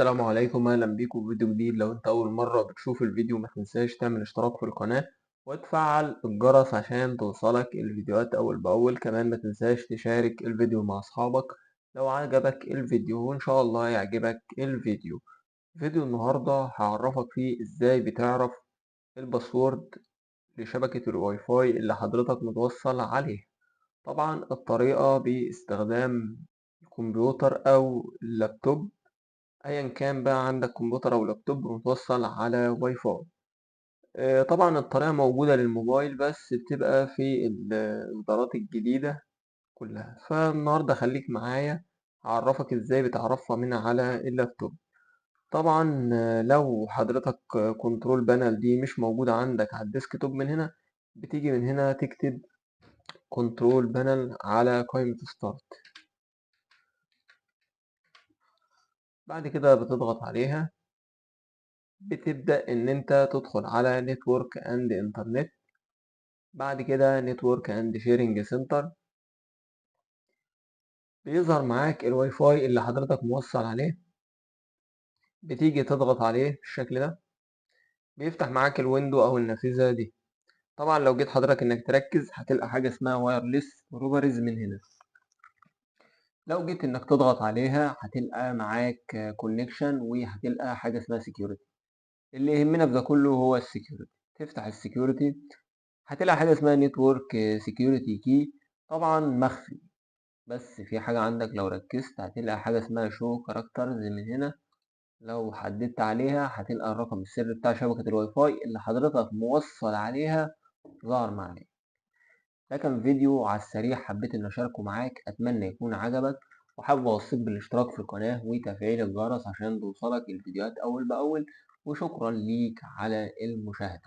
السلام عليكم، اهلا بيكم في فيديو جديد. لو انت اول مرة بتشوف الفيديو ما تنساش تعمل اشتراك في القناة وتفعل الجرس عشان توصلك الفيديوهات اول باول. كمان ما تنساش تشارك الفيديو مع اصحابك لو عجبك الفيديو، وان شاء الله يعجبك الفيديو. فيديو النهاردة هعرفك فيه ازاي بتعرف الباسورد لشبكة الواي فاي اللي حضرتك متوصل عليه. طبعا الطريقة باستخدام الكمبيوتر او اللابتوب، ايا كان بقى عندك كمبيوتر او لابتوب متوصل على واي فاي. طبعا الطريقة موجودة للموبايل بس بتبقى في الإصدارات الجديدة كلها. فالنهاردة خليك معايا هعرفك ازاي بتعرفها من على اللابتوب. طبعا لو حضرتك كنترول بانل دي مش موجودة عندك على الديسكتوب، من هنا بتيجي من هنا تكتب كنترول بانل على قائمة ستارت. بعد كده بتضغط عليها، بتبدأ إن أنت تدخل على نتورك أند إنترنت. بعد كده نتورك أند شيرنج سنتر، بيظهر معاك الواي فاي اللي حضرتك موصل عليه. بتيجي تضغط عليه بالشكل ده، بيفتح معاك الويندو أو النافذة دي. طبعا لو جيت حضرتك إنك تركز هتلقى حاجة اسمها وايرلس روبرز من هنا. لو جيت إنك تضغط عليها هتلقى معاك كونكشن، وهتلقى حاجة اسمها سكيورتي. اللي يهمنا في ده كله هو السكيورتي. تفتح السكيورتي هتلاقي حاجة اسمها نتورك سكيورتي كي، طبعا مخفي. بس في حاجة عندك لو ركزت هتلاقي حاجة اسمها شو كاركترز من هنا. لو حددت عليها هتلقى الرقم السري بتاع شبكة الواي فاي اللي حضرتك موصل عليها ظهر معاك. ده كان فيديو على السريع حبيت ان اشاركه معاك، اتمنى يكون عجبك، وحابب اوصيك بالاشتراك في القناة وتفعيل الجرس عشان توصلك الفيديوهات اول باول. وشكرا ليك على المشاهدة.